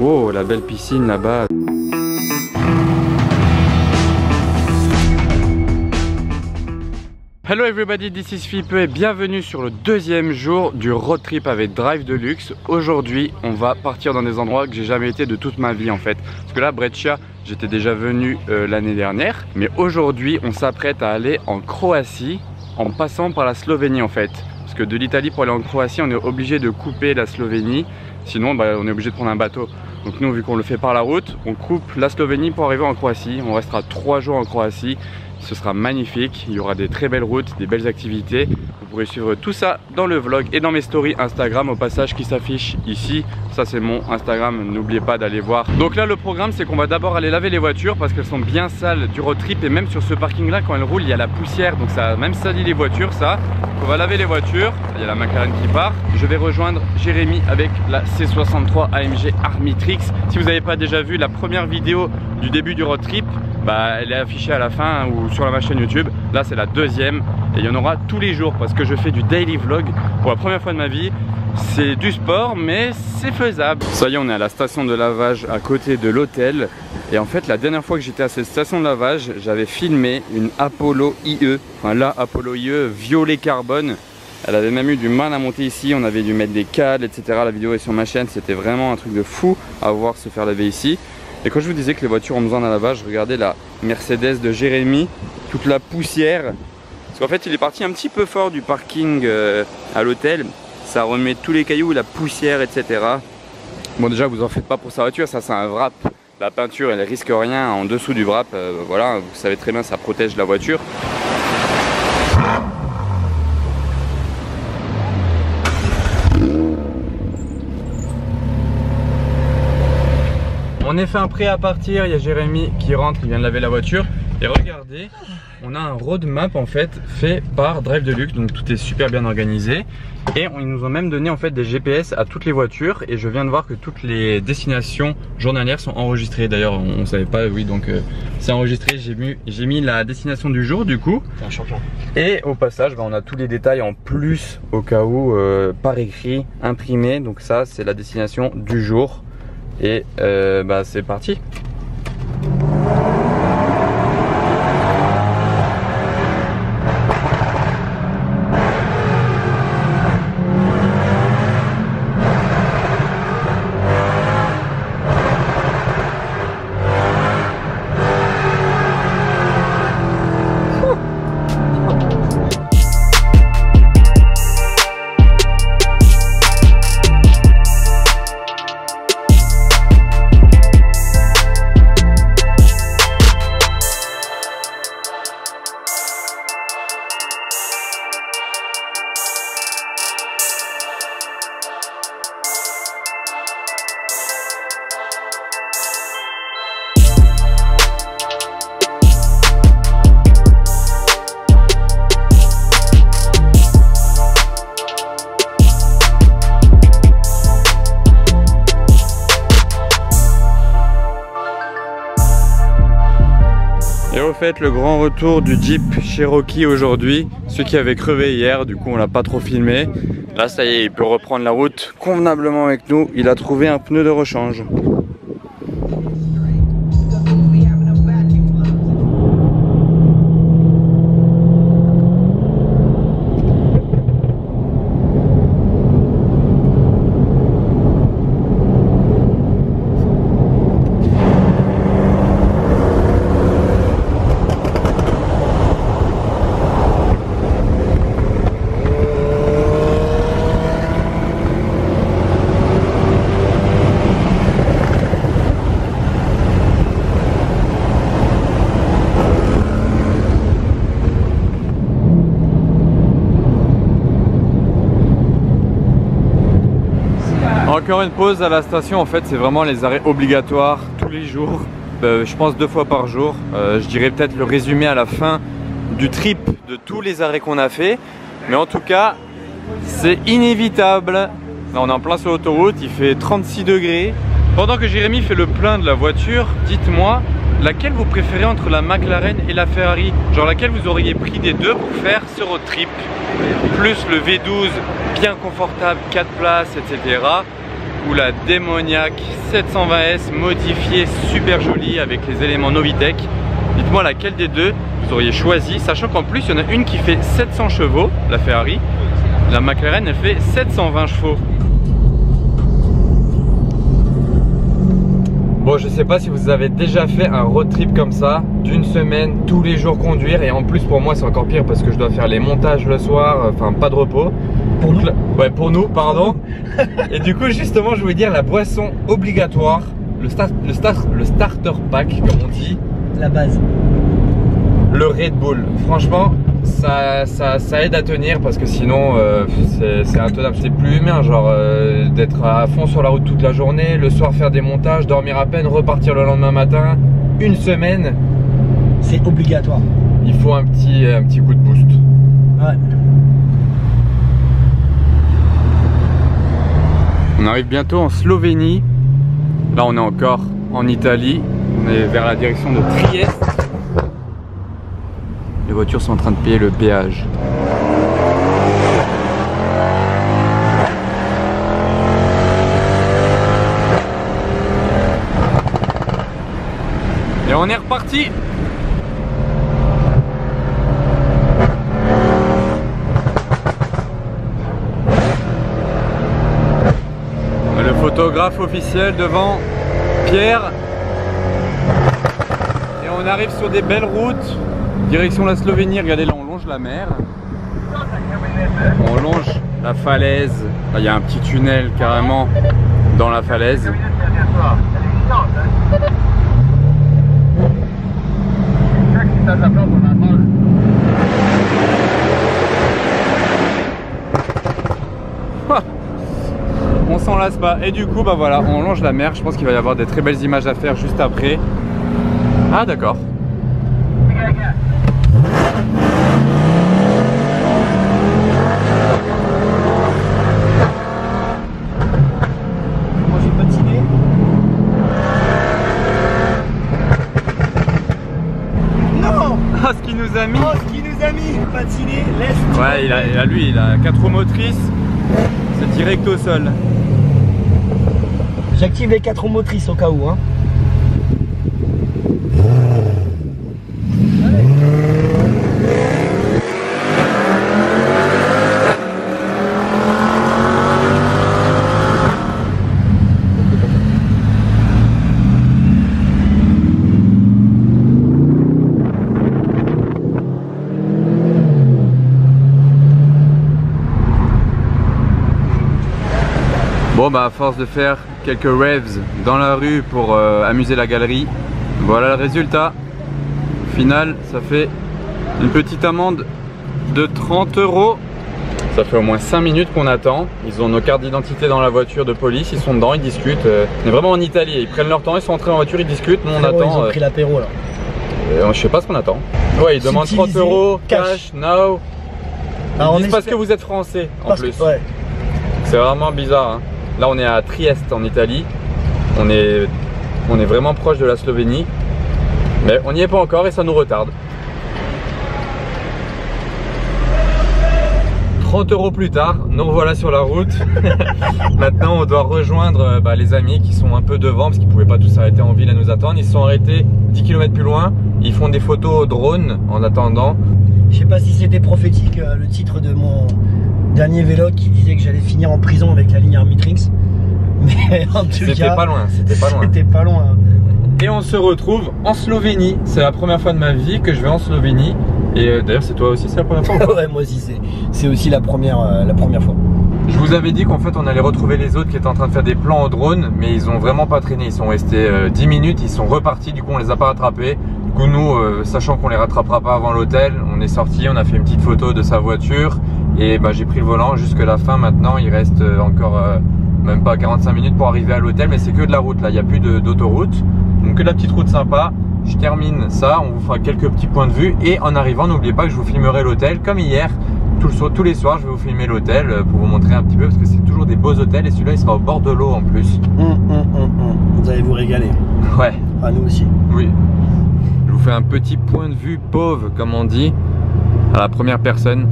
Oh, la belle piscine là-bas. Hello everybody, this is Philippe et bienvenue sur le deuxième jour du road trip avec Drive Deluxe. Aujourd'hui, on va partir dans des endroits que j'ai jamais été de toute ma vie en fait. Parce que là, Brescia, j'étais déjà venu l'année dernière. Mais aujourd'hui, on s'apprête à aller en Croatie en passant par la Slovénie en fait. Parce que de l'Italie pour aller en Croatie, on est obligé de couper la Slovénie. Sinon, on est obligé de prendre un bateau. Donc nous, vu qu'on le fait par la route, on coupe la Slovénie pour arriver en Croatie. On restera 3 jours en Croatie. Ce sera magnifique, il y aura des très belles routes, des belles activités. Vous pourrez suivre tout ça dans le vlog et dans mes stories Instagram au passage qui s'affiche ici. Ça c'est mon Instagram, n'oubliez pas d'aller voir. Donc là le programme c'est qu'on va d'abord aller laver les voitures parce qu'elles sont bien sales du road trip. Et même sur ce parking là quand elles roulent il y a la poussière, donc ça a même sali les voitures ça. Donc on va laver les voitures, il y a la McLaren qui part. Je vais rejoindre Jérémy avec la C63 AMG Armitrix. Si vous n'avez pas déjà vu la première vidéo du début du road trip, elle est affichée à la fin ou sur ma chaîne YouTube. Là c'est la deuxième et il y en aura tous les jours parce que je fais du daily vlog pour la première fois de ma vie. C'est du sport mais c'est faisable. Ça y est, on est à la station de lavage à côté de l'hôtel. Et en fait la dernière fois que j'étais à cette station de lavage, j'avais filmé une Apollo IE. Enfin la Apollo IE violet carbone. Elle avait même eu du mal à monter ici, on avait dû mettre des câbles etc. La vidéo est sur ma chaîne, c'était vraiment un truc de fou à voir se faire laver ici. Et quand je vous disais que les voitures ont besoin d'un lavage, regardez la Mercedes de Jérémy, toute la poussière. Parce qu'en fait il est parti un petit peu fort du parking à l'hôtel. Ça remet tous les cailloux, la poussière, etc. Bon déjà vous en faites pas pour sa voiture, ça c'est un wrap. La peinture elle risque rien en dessous du wrap. Voilà, vous savez très bien ça protège la voiture. On est fait un prêt à partir, il y a Jérémy qui rentre, il vient de laver la voiture. Et regardez, on a un roadmap en fait fait par Drive Deluxe, donc tout est super bien organisé. Et ils nous ont même donné en fait des GPS à toutes les voitures. Et je viens de voir que toutes les destinations journalières sont enregistrées. D'ailleurs on ne savait pas, oui donc c'est enregistré. J'ai mis la destination du jour du coup. C'est un champion. Et au passage on a tous les détails en plus au cas où par écrit, imprimé. Donc ça c'est la destination du jour. Et c'est parti. Et au fait le grand retour du Jeep Cherokee aujourd'hui. Celui qui avait crevé hier, du coup on l'a pas trop filmé. Là ça y est, il peut reprendre la route convenablement avec nous. Il a trouvé un pneu de rechange. Encore une pause à la station, en fait c'est vraiment les arrêts obligatoires tous les jours, je pense 2 fois par jour. Je dirais peut-être le résumé à la fin du trip de tous les arrêts qu'on a fait, mais en tout cas c'est inévitable. Là, on est en plein sur l'autoroute, il fait 36 degrés. Pendant que Jérémy fait le plein de la voiture, dites-moi laquelle vous préférez entre la McLaren et la Ferrari, genre laquelle vous auriez pris des deux pour faire ce road trip, plus le V12 bien confortable, 4 places, etc. ou la démoniaque 720S modifiée, super jolie avec les éléments Novitec. Dites-moi laquelle des deux vous auriez choisi, sachant qu'en plus il y en a une qui fait 700 chevaux, la Ferrari. La McLaren elle fait 720 chevaux. Bon, je sais pas si vous avez déjà fait un road trip comme ça, d'une semaine, tous les jours conduire, et en plus pour moi c'est encore pire parce que je dois faire les montages le soir, enfin pas de repos. Pour nous ? Ouais, pour nous, pardon. Et du coup justement je voulais dire la boisson obligatoire, le starter pack comme on dit. La base. Le Red Bull, franchement ça aide à tenir parce que sinon c'est intenable, c'est plus humain genre d'être à fond sur la route toute la journée, le soir faire des montages, dormir à peine, repartir le lendemain matin, une semaine. C'est obligatoire. Il faut un petit coup de boost. Ouais. On arrive bientôt en Slovénie. Là on est encore en Italie, on est vers la direction de Trieste. Les voitures sont en train de payer le péage. Et on est reparti. Le photographe officiel devant, Pierre. Et on arrive sur des belles routes. Direction la Slovénie, regardez là on longe la mer. On longe la falaise. Là il y a un petit tunnel carrément dans la falaise. On s'en lasse pas. Et du coup bah voilà, on longe la mer. Je pense qu'il va y avoir des très belles images à faire juste après. Ah d'accord. Ah, ce qui nous a mis. Oh, ce qui nous a mis patiner, laisse. Ouais, il a 4 roues motrices. C'est direct au sol. J'active les 4 roues motrices au cas où, hein. Bon bah à force de faire quelques revs dans la rue pour amuser la galerie, voilà le résultat. Au final ça fait une petite amende de 30 €. Ça fait au moins 5 minutes qu'on attend. Ils ont nos cartes d'identité dans la voiture de police, ils sont dedans, ils discutent. On est vraiment en Italie, ils prennent leur temps, ils sont entrés en voiture, ils discutent, nous on attend. Ils ont pris l'apéro là. Je sais pas ce qu'on attend. Ouais, ils demandent 30 € cash now. Bah, Ils disent parce que vous êtes français en plus. Ouais. C'est vraiment bizarre hein. Là on est à Trieste en Italie, on est vraiment proche de la Slovénie, mais on n'y est pas encore et ça nous retarde. 30 € plus tard, nous revoilà sur la route. Maintenant on doit rejoindre les amis qui sont un peu devant parce qu'ils ne pouvaient pas tous s'arrêter en ville à nous attendre. Ils se sont arrêtés 10 km plus loin, ils font des photos au drone en attendant. Je sais pas si c'était prophétique le titre de mon dernier vélo qui disait que j'allais finir en prison avec la ligne Armitrix. Mais en tout cas, c'était pas loin, c'était pas loin. C'était pas loin. Et on se retrouve en Slovénie. C'est la première fois de ma vie que je vais en Slovénie. Et d'ailleurs, c'est toi aussi, c'est la première fois? Ouais, moi aussi, c'est aussi la première fois. Je vous avais dit qu'en fait, on allait retrouver les autres qui étaient en train de faire des plans au drone, mais ils ont vraiment pas traîné. Ils sont restés 10 minutes, ils sont repartis. Du coup, on les a pas rattrapés. Du coup, nous, sachant qu'on les rattrapera pas avant l'hôtel, on est sorti, on a fait une petite photo de sa voiture. Et j'ai pris le volant jusque la fin. Maintenant, il reste encore même pas 45 minutes pour arriver à l'hôtel, mais c'est que de la route là, il n'y a plus d'autoroute. Donc que de la petite route sympa. Je termine ça, on vous fera quelques petits points de vue. Et en arrivant, n'oubliez pas que je vous filmerai l'hôtel comme hier. Tous les soirs, je vais vous filmer l'hôtel pour vous montrer un petit peu parce que c'est toujours des beaux hôtels et celui-là il sera au bord de l'eau en plus. Vous allez vous régaler. Ouais. À nous aussi. Oui. Je vous fais un petit point de vue pauvre comme on dit, à la première personne.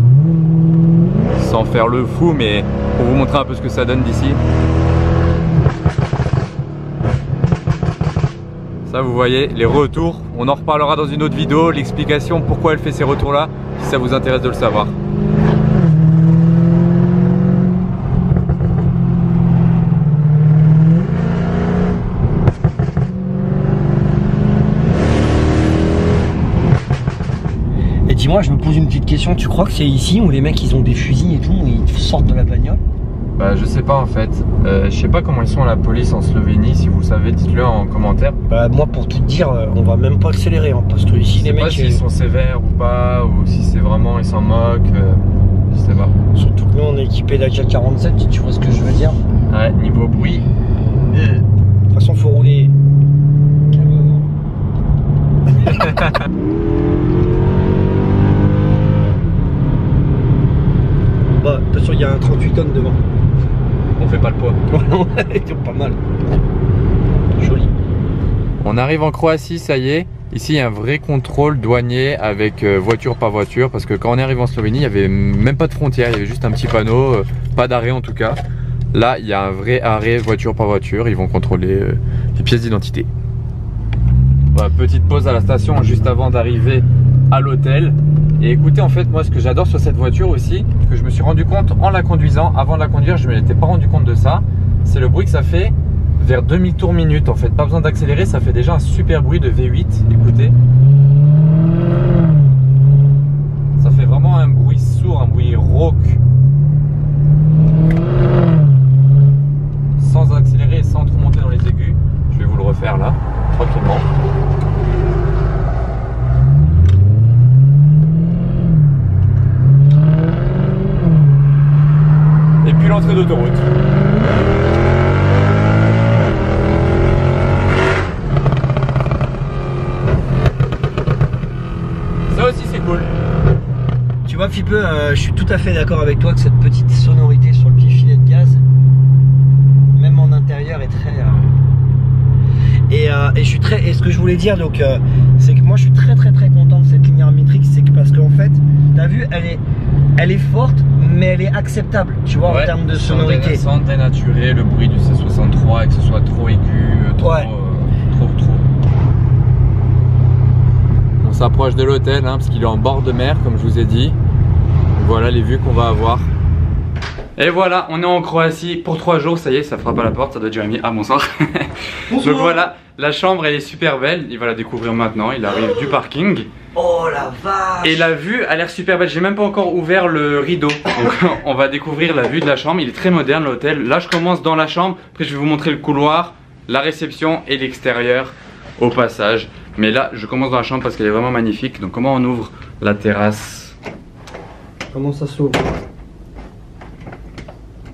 Sans faire le fou, mais pour vous montrer un peu ce que ça donne d'ici. Ça vous voyez, les retours, on en reparlera dans une autre vidéo, l'explication pourquoi elle fait ces retours là, si ça vous intéresse de le savoir. Et dis-moi, je me pose une petite question, tu crois que c'est ici où les mecs ils ont des fusils et tout, où ils sortent de la bagnole? Bah je sais pas en fait, je sais pas comment ils sont à la police en Slovénie, si vous savez dites-le en commentaire. Bah moi pour tout te dire, on va même pas accélérer hein, parce que ici Je les sais mecs... pas s'ils sont sévères ou pas, ou si c'est vraiment ils s'en moquent, je sais pas. Surtout que nous on est équipé d'AK-47, tu vois ce que je veux dire? Ouais, niveau bruit. De toute façon faut rouler calmement. Bah attention il y a un 38 tonnes devant. On fait pas le poids. C'est pas mal. Joli. On arrive en Croatie, ça y est. Ici, il y a un vrai contrôle douanier avec voiture par voiture. Parce que quand on est arrivé en Slovénie, il n'y avait même pas de frontière. Il y avait juste un petit panneau, pas d'arrêt en tout cas. Là, il y a un vrai arrêt voiture par voiture. Ils vont contrôler les pièces d'identité. Voilà, petite pause à la station juste avant d'arriver à l'hôtel. Et écoutez, en fait, moi, ce que j'adore sur cette voiture aussi, que je me suis rendu compte en la conduisant. Avant de la conduire, je ne m'étais pas rendu compte de ça. C'est le bruit que ça fait vers demi-tour minute. En fait, pas besoin d'accélérer, ça fait déjà un super bruit de V8. Écoutez. Ça fait vraiment un bruit sourd, un bruit rauque. Sans accélérer et sans trop monter dans les aigus. Je vais vous le refaire là, tranquillement. Et puis l'entrée d'autoroute. Ça aussi c'est cool. Tu vois Fipe, je suis tout à fait d'accord avec toi que cette petite sonorité sur le petit filet de gaz, même en intérieur, est très... Et je suis très... Et ce que je voulais dire, donc, c'est que moi je suis très content de cette ligne Armitrix, c'est que parce qu'en fait, t'as vu, elle est forte, mais elle est acceptable, tu vois, Ouais, en termes de sonorité. Sans dénaturer le bruit du C63 et que ce soit trop aigu, trop. On s'approche de l'hôtel hein, parce qu'il est en bord de mer, comme je vous ai dit. Voilà les vues qu'on va avoir. Et voilà, on est en Croatie pour 3 jours, ça y est, ça frappe à la porte, ça doit durer à bonsoir. Donc voilà, la chambre elle est super belle, il va la découvrir maintenant, il arrive du parking. Oh la vache! Et la vue a l'air super belle, j'ai même pas encore ouvert le rideau. Donc on va découvrir la vue de la chambre, il est très moderne l'hôtel. Là je commence dans la chambre, après je vais vous montrer le couloir, la réception et l'extérieur au passage. Mais là je commence dans la chambre parce qu'elle est vraiment magnifique. Donc comment on ouvre la terrasse? Comment ça s'ouvre?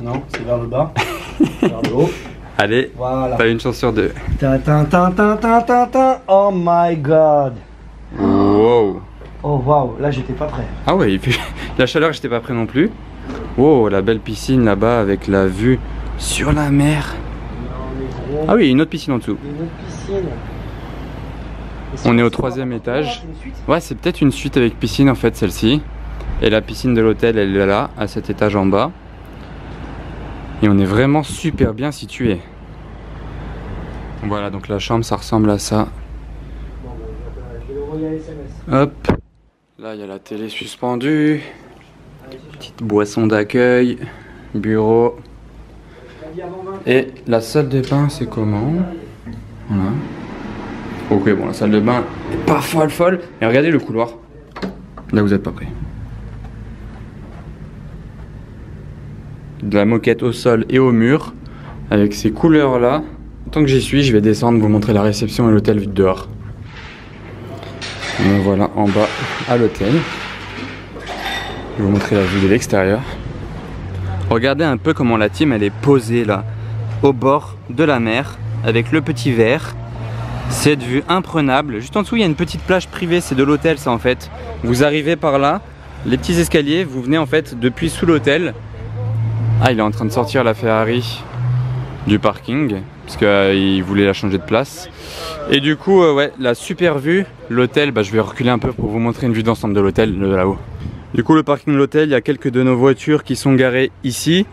Non, c'est vers le bas, vers le haut. Allez, Voilà. t'as une chance sur 2. Oh my god! Wow. Oh waouh, là j'étais pas prêt. Ah ouais, il fait... la chaleur, j'étais pas prêt non plus. Wow, la belle piscine là-bas avec la vue sur la mer. Ah oui, une autre piscine en dessous. Une autre piscine. On est au 3e étage. Ouais, c'est peut-être une suite avec piscine en fait, celle-ci. Et la piscine de l'hôtel, elle est là, à cet étage en bas. Et on est vraiment super bien situé. Voilà, donc la chambre, ça ressemble à ça. Hop. Là, il y a la télé suspendue. Petite boisson d'accueil. Bureau. Et la salle de bain, c'est comment? Voilà. Ok, bon, la salle de bain est pas folle. Et regardez le couloir. Là, vous êtes pas prêts. De la moquette au sol et au mur. Avec ces couleurs là. Tant que j'y suis, je vais descendre vous montrer la réception et l'hôtel vu de dehors. Donc voilà, en bas à l'hôtel. Je vais vous montrer la vue de l'extérieur. Regardez un peu comment la team elle est posée là, au bord de la mer, avec le petit verre. Cette vue imprenable. Juste en dessous, il y a une petite plage privée, c'est de l'hôtel ça en fait. Vous arrivez par là, les petits escaliers, vous venez en fait depuis sous l'hôtel. Ah, il est en train de sortir la Ferrari du parking, parce qu'il voulait la changer de place. Et du coup, ouais, la super vue, l'hôtel, je vais reculer un peu pour vous montrer une vue d'ensemble de l'hôtel, de là-haut. Du coup, le parking de l'hôtel, il y a quelques de nos voitures qui sont garées ici.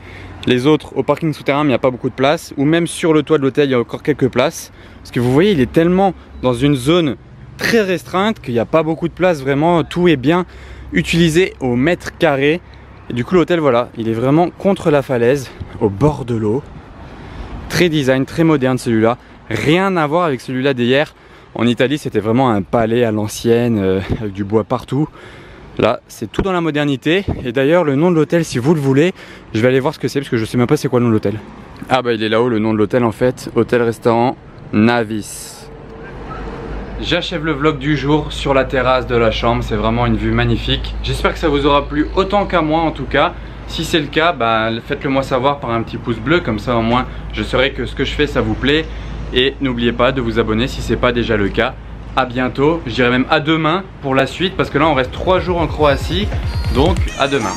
Les autres au parking souterrain, mais il n'y a pas beaucoup de place. Ou même sur le toit de l'hôtel, il y a encore quelques places. Parce que vous voyez, il est tellement dans une zone très restreinte qu'il n'y a pas beaucoup de place. Vraiment, tout est bien utilisé au mètre carré. Et du coup, l'hôtel, voilà, il est vraiment contre la falaise, au bord de l'eau. Très design, très moderne celui-là. Rien à voir avec celui-là d'hier. En Italie, c'était vraiment un palais à l'ancienne, avec du bois partout. Là, c'est tout dans la modernité. Et d'ailleurs, le nom de l'hôtel, si vous le voulez, je vais aller voir ce que c'est parce que je sais même pas c'est quoi le nom de l'hôtel. Ah bah il est là-haut, le nom de l'hôtel en fait. Hôtel-restaurant Navis. J'achève le vlog du jour sur la terrasse de la chambre. C'est vraiment une vue magnifique. J'espère que ça vous aura plu autant qu'à moi en tout cas. Si c'est le cas, bah, faites-le moi savoir par un petit pouce bleu. Comme ça au moins, je saurai que ce que je fais, ça vous plaît. Et n'oubliez pas de vous abonner si ce n'est pas déjà le cas. À bientôt, je dirais même à demain pour la suite parce que là on reste 3 jours en Croatie, donc à demain.